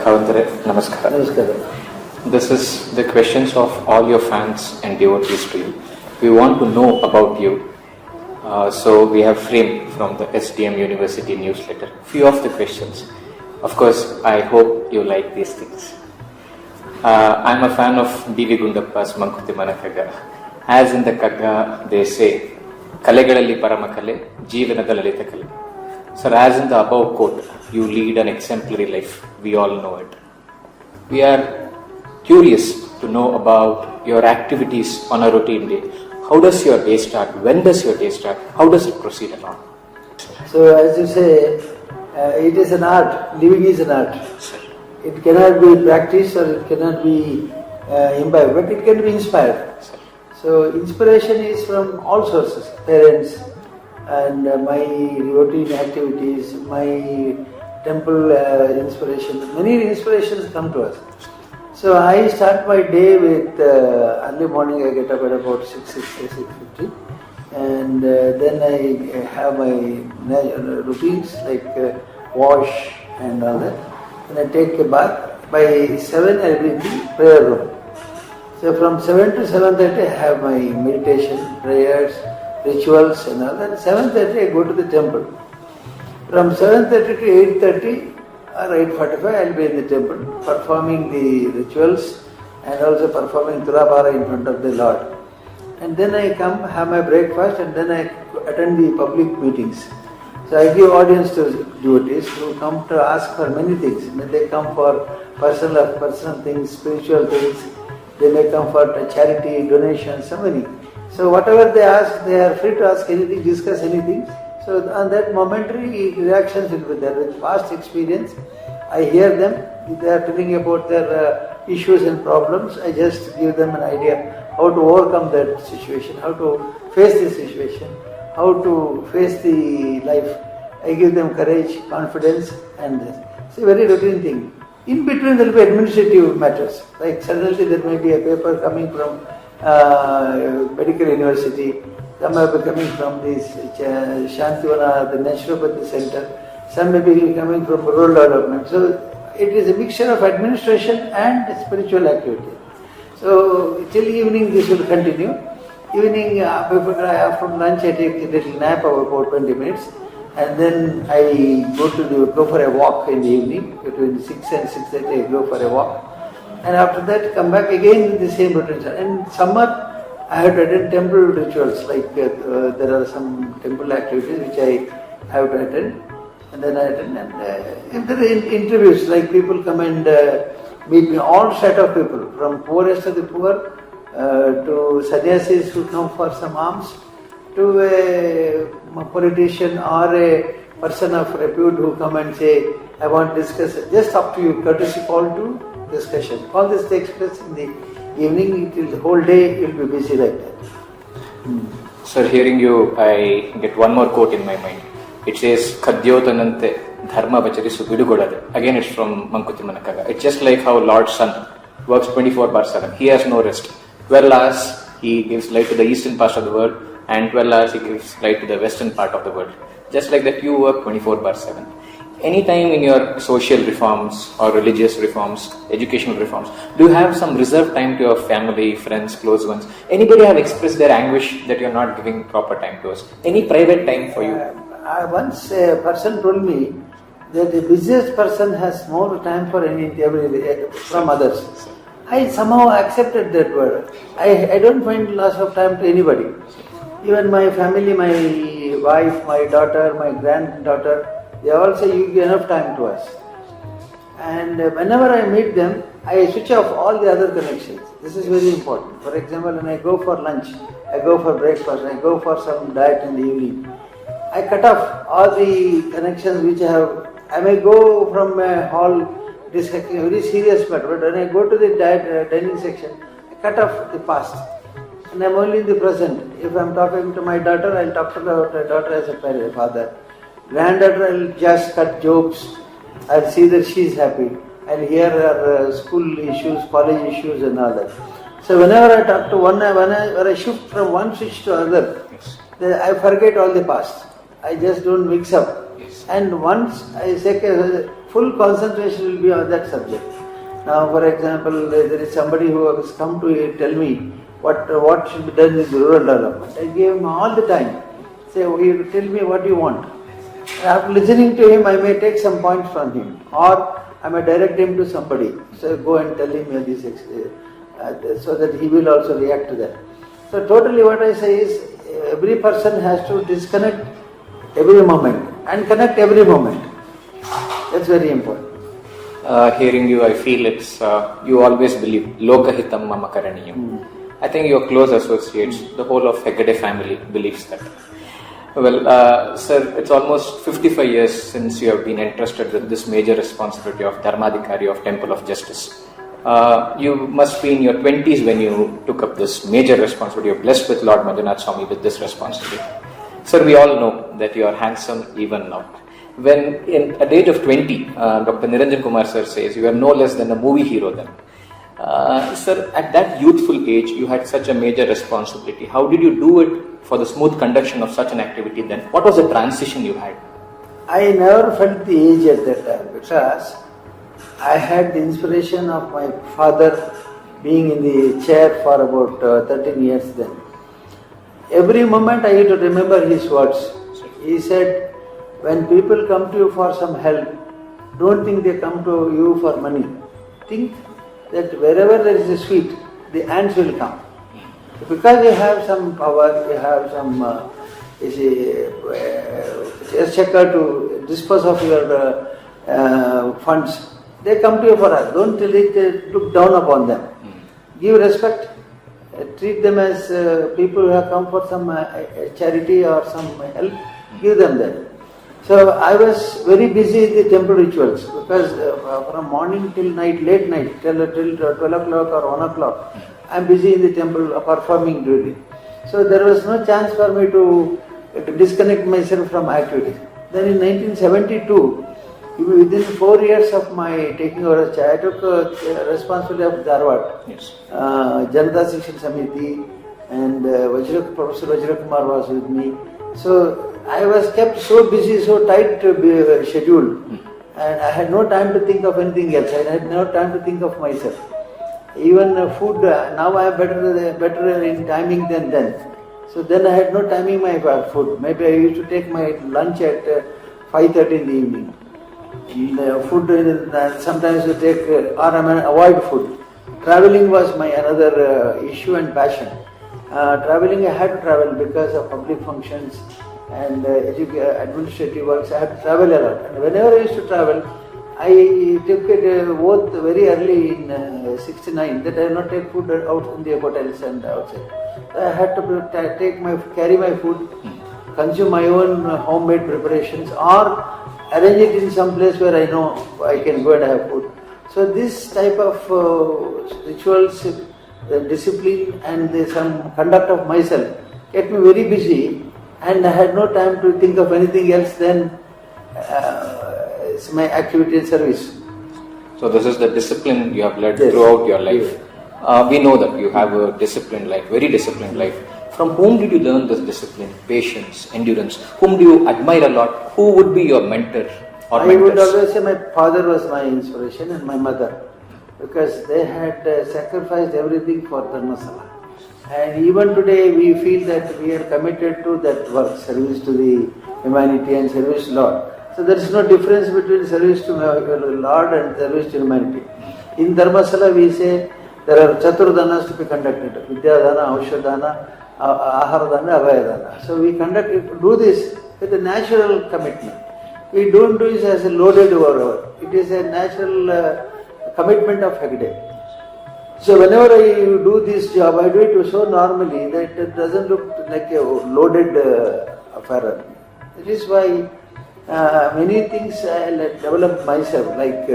Kavandare, namaskara. Namaskara. This is the questions of all your fans and devotees to you. We want to know about you. So we have framed from the SDM University Newsletter few of the questions. Of course, I hope you like these things. I'm a fan of D.V. Gundappa's Mankuti Manakagga. As in the Kagga, they say, Kalegalalli Paramakale, Jeevanada Lalita Kale. So as in the above quote, you lead an exemplary life. We all know it. We are curious to know about your activities on a routine day. How does your day start? When does your day start? How does it proceed along? So as you say, it is an art. Living is an art. Sir. It cannot be practiced or it cannot be imbibed, but it can be inspired. Sir. So inspiration is from all sources, parents and my routine activities, my temple inspiration. Many inspirations come to us. So I start my day with early morning. I get up at about 6:50, and then I have my routines like wash and all that. And I take a bath. By 7 I will be in the prayer room. So from 7 to 7:30 I have my meditation, prayers, rituals and all that. 7:30 I go to the temple. From 7:30 to 8:30 or 8:45 I will be in the temple performing the rituals and also performing Tulabhara in front of the Lord. And then I come, have my breakfast and then I attend the public meetings. So I give audience to devotees who come to ask for many things. They come for personal things, spiritual things. They may come for charity, donations, so many. So whatever they ask, they are free to ask anything, discuss anything. So on that momentary reactions will be there. With past experience, I hear them. If they are telling about their issues and problems, I just give them an idea how to overcome that situation, how to face the situation, how to face the life. I give them courage, confidence, and this. It's a very routine thing. In between there will be administrative matters. Like suddenly there may be a paper coming from medical university, some may be coming from this Shantivana, the Naturopathy Center, some may be coming from rural development. So it is a mixture of administration and spiritual activity. So till evening this will continue. Evening from lunch I take a little nap of about 20 minutes and then I go for a walk in the evening. Between 6 and 6:30 I go for a walk. And after that come back again with the same routine. In summer I have to attend temple rituals, like there are some temple activities which I have to attend, and then I attend. And if there are interviews, like people come and meet me, all set of people, from poorest of the poor to sannyasis who come for some alms, to a politician or a person of repute who come and say, I want to discuss, just up to you, courtesy call to discussion. All this takes place in the evening, till the whole day you will be busy like that. Sir, hearing you, I get one more quote in my mind. It says, Khadyotanante dharma vacharisu vidugodade. Again, it's from Mankuti Manakagga. It's just like how Lord Sun works 24/7. He has no rest. 12 hours he gives light to the eastern part of the world, and 12 hours he gives light to the western part of the world. Just like that, you work 24/7. Anytime in your social reforms or religious reforms, educational reforms, do you have some reserved time to your family, friends, close ones? Anybody have expressed their anguish that you are not giving proper time to us? Any private time for you? Once a person told me that the busiest person has more time for from others. I somehow accepted that word. I don't find loss of time to anybody. Even my family, my wife, my daughter, my granddaughter, they all say you give enough time to us. And whenever I meet them, I switch off all the other connections. This is very important. For example, when I go for lunch, I go for breakfast, I go for some diet in the evening, I cut off all the connections which I have. I may go from a hall discussing a very serious matter, but when I go to the dining section, I cut off the past. And I am only in the present. If I am talking to my daughter, I will talk to my daughter as a father. Granddaughter, I will just cut jokes. I will see that she is happy. I will hear her school issues, college issues and all that. So whenever I talk to one, when I shift from one switch to other, I forget all the past. I just don't mix up. And once I say full concentration will be on that subject. Now, for example, there is somebody who has come to tell me what should be done in rural development. I gave him all the time. Say, oh, you tell me what you want. After listening to him, I may take some points from him, or I may direct him to somebody. So go and tell him this, so that he will also react to that. So totally what I say is, every person has to disconnect every moment and connect every moment. That's very important. Hearing you, I feel it's you always believe Lokahitam Mama Karaniyam. I think your close associates, the whole of Heggade family believes that. Well, sir, it's almost 55 years since you have been entrusted with this major responsibility of Dharmadhikari of Temple of Justice. You must be in your 20s when you took up this major responsibility. You're blessed with Lord Manjunath Swami with this responsibility. Sir, we all know that you are handsome even now. When at the age of 20, Dr. Niranjan Kumar sir says you are no less than a movie hero then. Sir, at that youthful age, you had such a major responsibility. How did you do it for the smooth conduction of such an activity then? What was the transition you had? I never felt the age at that time because I had the inspiration of my father being in the chair for about 13 years then. Every moment I used to remember his words. He said, when people come to you for some help, don't think they come to you for money. Think that wherever there is a sweet, the ants will come. Because you have some power, you have some exchequer to dispose of your funds, they come to you for us. Don't look down upon them. Give respect. Treat them as people who have come for some charity or some help. Give them that. So I was very busy in the temple rituals because from morning till night, late night, till 12 o'clock or 1 o'clock, I am busy in the temple performing duty. So there was no chance for me to disconnect myself from activities. Then in 1972, within 4 years of my taking over, I took responsibility of Dharwad, Yes. Janata Shikshan Samiti, and Professor Vajra Kumar was with me. So I was kept so busy, so tight schedule, and I had no time to think of anything else. I had no time to think of myself. Even food, now I am better in timing than then. So then I had no timing my food. Maybe I used to take my lunch at 5:30 in the evening. Food, sometimes you take, or I mean, avoid food. Traveling was my another issue and passion. Traveling, I had to travel because of public functions and administrative works. I had to travel a lot. And whenever I used to travel, I took it oath very early in 69 that I will not take food out in the hotels and outside. I had to carry my food, consume my own homemade preparations, or arrange it in some place where I know I can go and have food. So this type of rituals, the discipline and some conduct of myself kept me very busy, and I had no time to think of anything else than my activity and service. So this is the discipline you have led Yes. throughout your life. Yes. We know that you have a disciplined life, very disciplined life. From whom did you learn this discipline, patience, endurance? Whom do you admire a lot? Who would be your mentor or I mentors? would always say my father was my inspiration and my mother, because they had sacrificed everything for Dharmasala. And even today we feel that we are committed to that work, service to the humanity and service to Lord. So there is no difference between service to Lord and service to humanity. In Dharmasala we say there are Chaturdhanas to be conducted: Vidyadhana, Aushadhana, Aharadhana, Abhayadhana. So we do this with a natural commitment. We don't do this as a loaded work. It is a natural commitment of Heggade. So whenever I do this job, I do it so normally that it doesn't look like a loaded affair. That is why many things I develop myself, like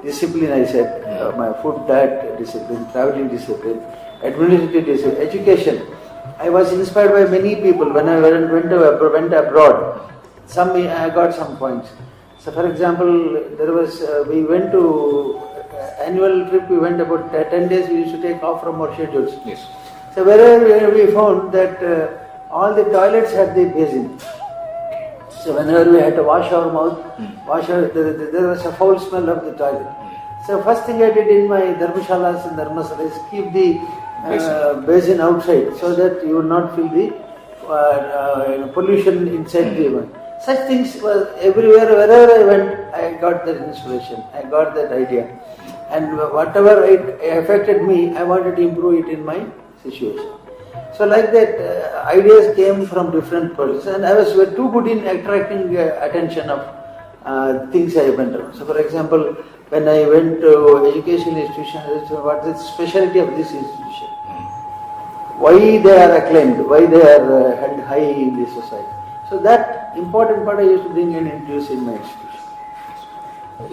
discipline, I said, my food diet discipline, traveling discipline, administrative discipline, education. I was inspired by many people when I went abroad. I got some points. So for example, we went to annual trip, we went about 10 days, we used to take off from our schedules. Yes. So wherever we found that all the toilets had the basin. So whenever we had to wash our mouth, there was a foul smell of the toilet. So first thing I did in my dharmashalas and dharmasalas is keep the basin outside so that you would not feel the pollution inside the one. Such things was everywhere, wherever I went, I got that inspiration, I got that idea. And whatever it affected me, I wanted to improve it in my situation. So like that, ideas came from different persons, and I was too good in attracting attention of things I went around. So for example, when I went to education institution, what is the specialty of this institution? Why they are acclaimed, why they are held high in the society. So that important part I used to bring and introduce in my institution.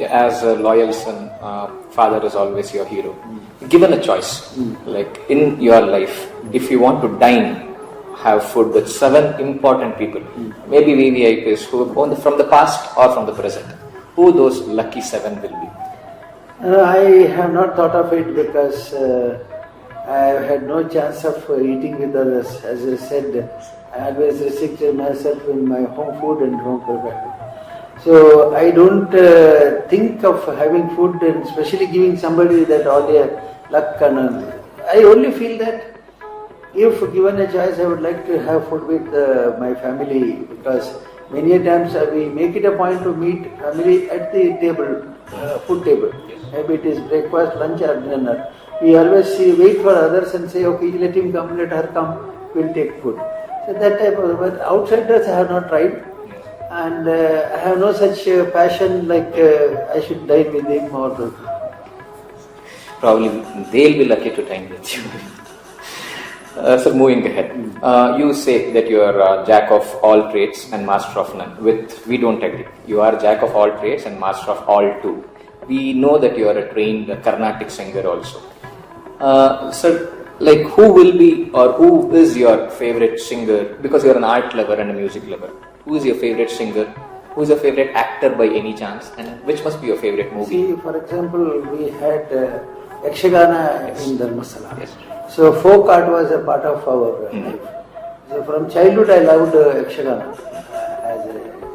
As a loyal son, father is always your hero. Given a choice, like in your life, if you want to dine, have food with 7 important people, maybe VVIPs who from the past or from the present, who those lucky 7 will be? I have not thought of it because I have had no chance of eating with others. As I said, I always restricted myself in my home food and home prepared food. So I don't think of having food and especially giving somebody that all their luck and I only feel that if given a choice I would like to have food with my family, because many a times we make it a point to meet family at the table, food table. Maybe it is breakfast, lunch or dinner. We always wait for others and say, okay, let him come, let her come, we'll take food. So that type of, but outsiders I have not tried. And I have no such passion like I should dine with him or... Probably they'll be lucky to dine with you. So moving ahead, you say that you are jack of all trades and master of none. We don't agree. You are jack of all trades and master of all too. We know that you are a trained Carnatic singer also. So like who will be or who is your favorite singer, because you are an art lover and a music lover? Who is your favorite singer? Who is your favorite actor by any chance? And which must be your favorite movie? See, for example, we had Yakshagana in Dharmasala. Yes. So folk art was a part of our life. So from childhood I loved Yakshagana.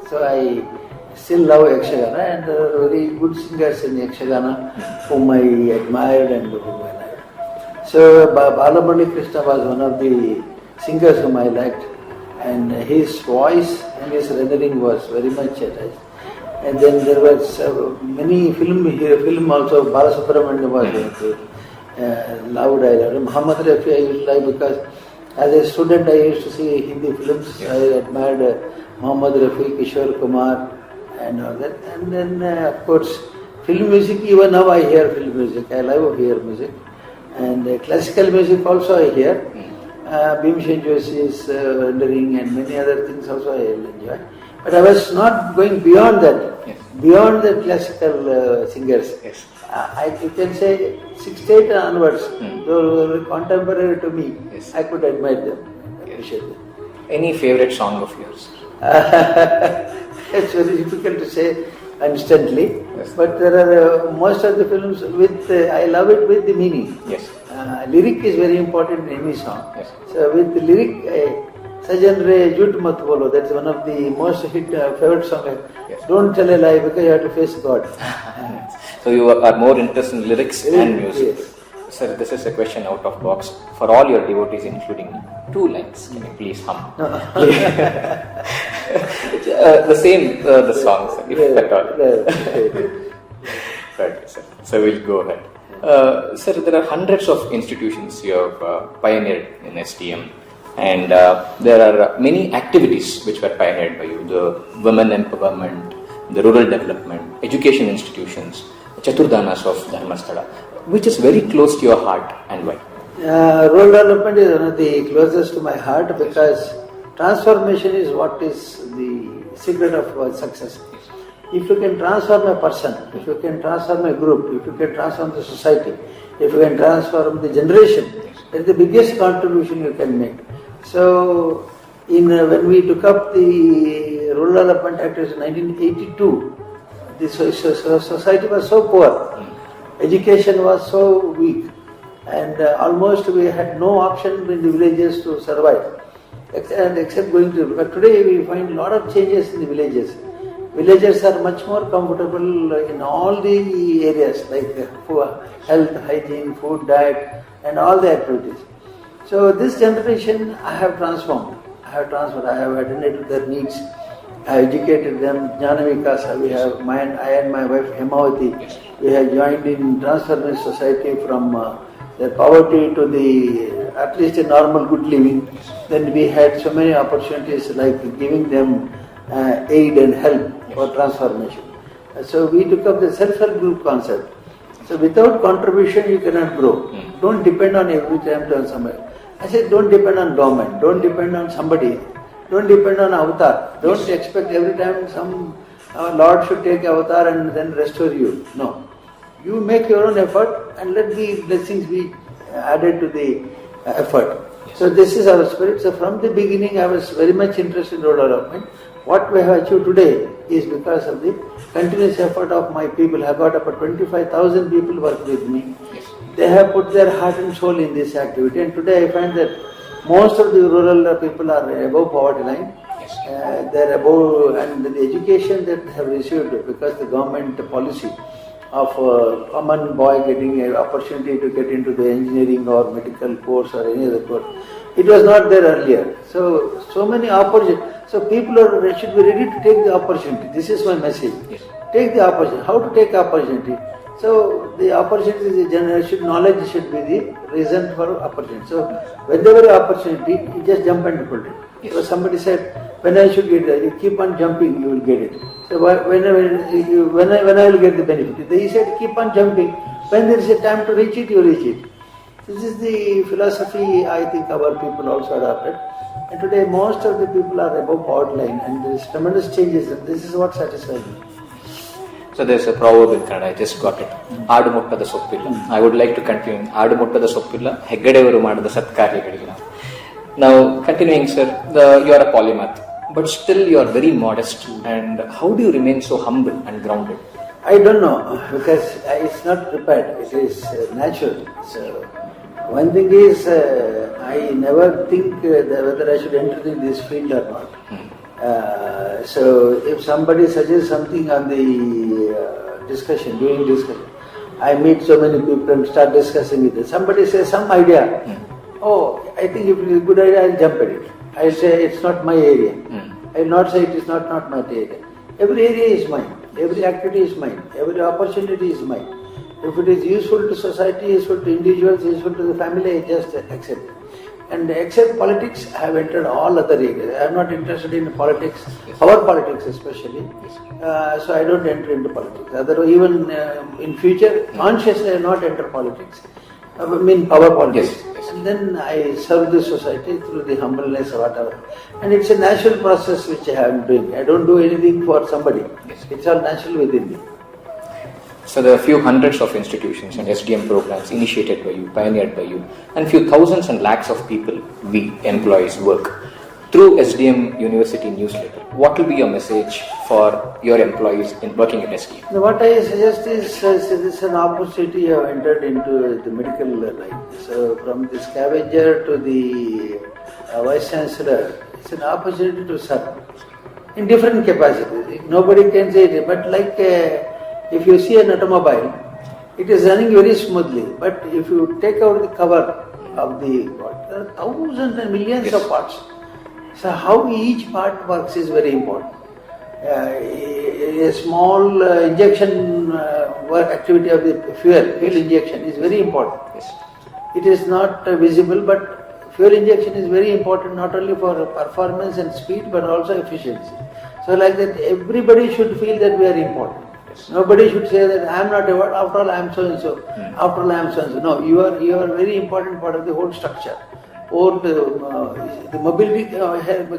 So I still love Yakshagana, and there are very good singers in Yakshagana whom I admired and whom I liked. So Balamurali Krishna was one of the singers whom I liked. And his voice and his rendering was very much attached. And then there was many film also. Balasubramanian was loved. I loved Muhammad Rafi I used to like because as a student I used to see Hindi films. I admired Muhammad Rafi, Kishore Kumar and all that. And then of course film music, even now I hear film music. I love to hear music. And classical music also I hear. Bhimsen Joshi's rendering and many other things also I will enjoy. But I was not going beyond that, beyond the classical singers. Yes. You can say 68 onwards, those were contemporary to me, I could admire them, appreciate them. Any favorite song of yours? It's very difficult to say instantly, but there are most of the films with, I love it with the meaning. Yes. Lyric is very important in any song. Yes. So with the lyric, Sajan Re Jut Mat Bolo, that's one of the most favorite songs. Yes. Don't tell a lie because you have to face God. So you are more interested in lyrics and music. Yes. Sir, this is a question out of box for all your devotees, including me. 2 lines. Can you please hum? The songs, if at all. Right, sir. So we'll go ahead. Sir, there are hundreds of institutions you have pioneered in SDM, and there are many activities which were pioneered by you: the women empowerment, the rural development, education institutions, Chaturdanas of Dharmasthala, which is very close to your heart, and why? Rural development is one of the closest to my heart because transformation is what is the secret of success. If you can transform a person, if you can transform a group, if you can transform the society, if you can transform the generation, that's the biggest contribution you can make. So, when we took up the Rural Development Act in 1982, the society was so poor, education was so weak, and almost we had no option in the villages to survive. except going to. But today we find a lot of changes in the villages. Villagers are much more comfortable in all the areas like health, hygiene, food, diet, and all the activities. So this generation I have transformed. I have attended to their needs. I have educated them. Jnana Vikasa. I and my wife Hemavati. We have joined in transforming society from their poverty to the at least a normal good living. Then we had so many opportunities like giving them aid and help for transformation. So we took up the self-help group concept. So without contribution you cannot grow. Don't depend on every time on somebody. I said don't depend on government, don't depend on somebody, don't depend on avatar. Don't expect every time some Lord should take avatar and then restore you. No. You make your own effort and let the blessings be added to the effort. So this is our spirit. So from the beginning I was very much interested in road development. What we have achieved today is because of the continuous effort of my people. I have got about 25,000 people work with me. They have put their heart and soul in this activity, and today I find that most of the rural people are above poverty line. They are above, and the education that they have received because the government policy of a common boy getting an opportunity to get into the engineering or medical course or any other course, it was not there earlier. So many opportunities. So people should be ready to take the opportunity. This is my message. Take the opportunity. How to take opportunity? So the opportunity knowledge should be the reason for opportunity. So whenever opportunity, you just jump and put it. So somebody said, when I should get it, you keep on jumping, you will get it. So when I will get the benefit? He said, keep on jumping. When there is a time to reach it, you reach it. This is the philosophy I think our people also adopted. And today most of the people are above poverty line and there is tremendous changes. This is what satisfies me. So there's a proverb in Kannada, I just got it. Aadu muttada soppilla. I would like to continue. Aadu muttada soppilla, Heggade madada satkaryagalilla. Now, continuing, sir, you are a polymath, but still you are very modest. And how do you remain so humble and grounded? I don't know, because it's not prepared. It is natural. So one thing is, I never think whether I should enter in this field or not. So if somebody suggests something on the discussion, during discussion, I meet so many people and start discussing with them. Somebody says some idea. Oh, I think if it is a good idea, I'll jump at it. I'll say it's not my area. I will not say it is not my area. Every area is mine. Every activity is mine. Every opportunity is mine. If it is useful to society, useful to individuals, useful to the family, I just accept it. And except politics, I have entered all other areas. I am not interested in politics, power politics especially. So I don't enter into politics. Otherwise, even in future, consciously I will not enter politics. I mean power politics. And then I serve the society through the humbleness or whatever. And it's a natural process which I am doing. I don't do anything for somebody. It's all natural within me. So there are a few hundreds of institutions and SDM programs initiated by you, pioneered by you, and few thousands and lakhs of people, we employees, work through SDM University Newsletter. What will be your message for your employees in working at SDM? What I suggest is this is an opportunity I have entered into the medical line. So from the scavenger to the Vice Chancellor, it's an opportunity to serve in different capacities. Nobody can say it, but like if you see an automobile, it is running very smoothly. But if you take out the cover of the part, there are thousands and millions of parts. So how each part works is very important. A small injection activity of the fuel injection is very important. It is not visible, but fuel injection is very important not only for performance and speed but also efficiency. So like that, everybody should feel that we are important. Nobody should say that I am not a word, after all I am so and so, after all I am so and so. No, you are a very important part of the whole structure. Or the mobility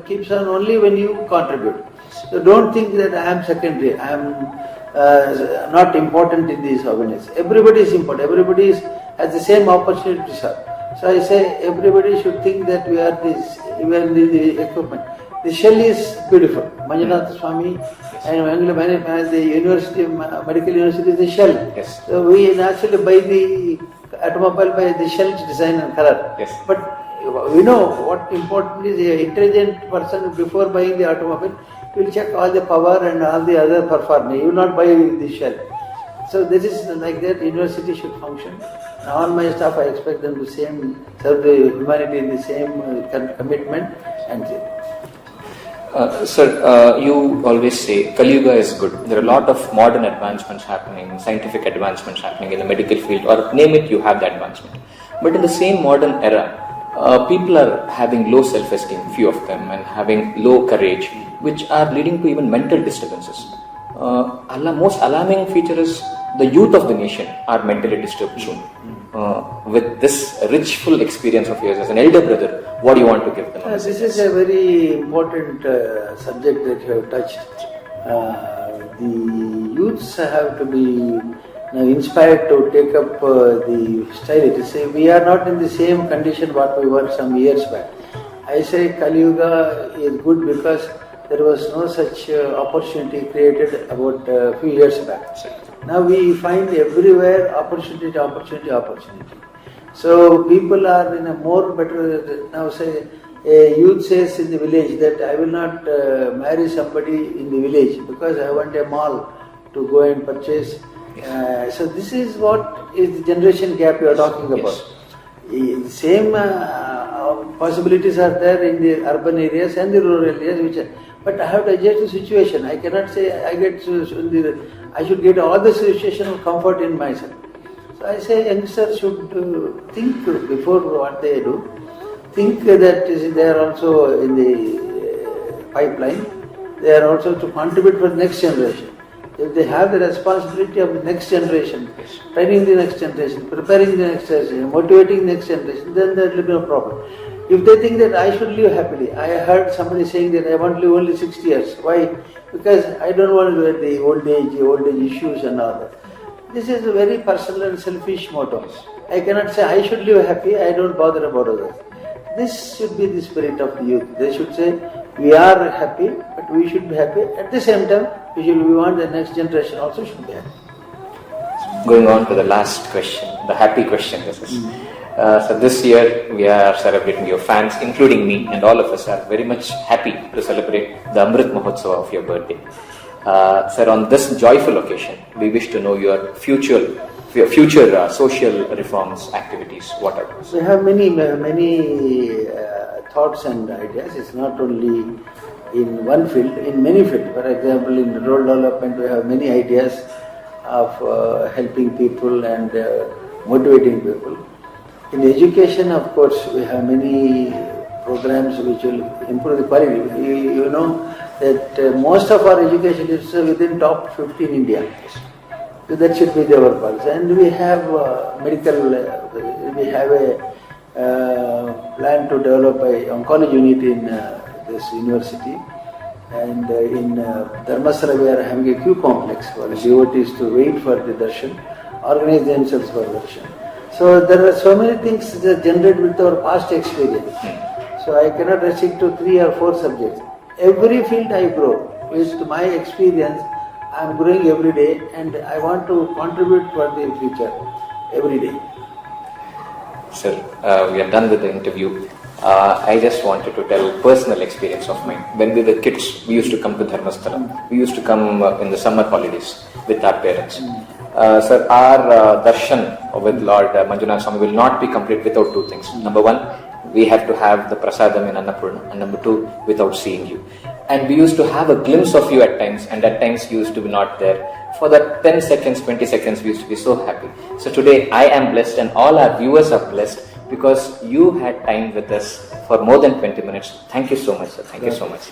keeps on only when you contribute. So don't think that I am secondary, I am not important in this organization. Everybody is important, everybody has the same opportunity to serve. So I say everybody should think that we are the equipment. The shell is beautiful. Manjunath Swami and the university, medical university is the shell. So we naturally buy the automobile by the shell design and color. But we know what important is. An intelligent person, before buying the automobile, will check all the power and all the other performance. You will not buy the shell. So this is like that. University should function. All my staff, I expect them to serve the humanity in the same commitment and. Sir, you always say Kali Yuga is good. There are a lot of modern advancements happening, scientific advancements happening in the medical field, or name it, you have the advancement. But in the same modern era, people are having low self-esteem, few of them, and having low courage, which are leading to even mental disturbances. Most alarming feature is the youth of the nation are mentally disturbed soon. With this rich, full experience of yours as an elder brother, what do you want to give them? This is a very important subject that you have touched. The youths have to be inspired to take up the style. We are not in the same condition what we were some years back. I say Kali Yuga is good because there was no such opportunity created about a few years back. Now we find everywhere opportunity. So people are in a more better, now say, a youth says in the village that I will not marry somebody in the village because I want a mall to go and purchase. So this is what is the generation gap you are talking about. Yes. Same possibilities are there in the urban areas and the rural areas, but I have to adjust the situation. I cannot say I should get all the situational comfort in myself. So I say youngsters should think before what they do. Think that they are also in the pipeline. They are also to contribute for the next generation. If they have the responsibility of the next generation, training the next generation, preparing the next generation, motivating the next generation, then there will be no problem. If they think that I should live happily, I heard somebody saying that I want to live only 60 years. Why? Because I don't want to get the old age issues and all that. This is a very personal and selfish motto. I cannot say I should live happy, I don't bother about others. This should be the spirit of the youth. They should say, we are happy, but we should be happy. At the same time, we want the next generation also should be happy. Going on to the last question, the happy question. So this year we are celebrating your fans, including me, and all of us are very much happy to celebrate the Amrit Mahotsava of your birthday. Sir, on this joyful occasion, we wish to know your future social reforms activities. What are those? We have many thoughts and ideas. It's not only in one field, in many fields. For example, in rural development, we have many ideas of helping people and motivating people. In education, of course, we have many programs which will improve the quality. You know that most of our education is within top 50 in India. So that should be our policy. And we have medical, we have a plan to develop an oncology unit in this university. And in Dharmasala we are having a queue complex for devotees to wait for the darshan, organize themselves for darshan. So there are so many things that generate with our past experience. So I cannot restrict to 3 or 4 subjects. Every field I grow. With my experience, I am growing every day and I want to contribute for the future every day. Sir, we are done with the interview. I just wanted to tell personal experience of mine. When we were kids, we used to come to Dharmasthala. We used to come in the summer holidays with our parents. Sir, our darshan with Lord Manjunath Swami will not be complete without 2 things. Number 1, we have to have the prasadam in Annapurna, and number 2, without seeing you. And we used to have a glimpse of you at times, and at times you used to be not there. For that 10 seconds, 20 seconds, we used to be so happy. So today I am blessed and all our viewers are blessed because you had time with us for more than 20 minutes. Thank you so much, sir. Thank you so much.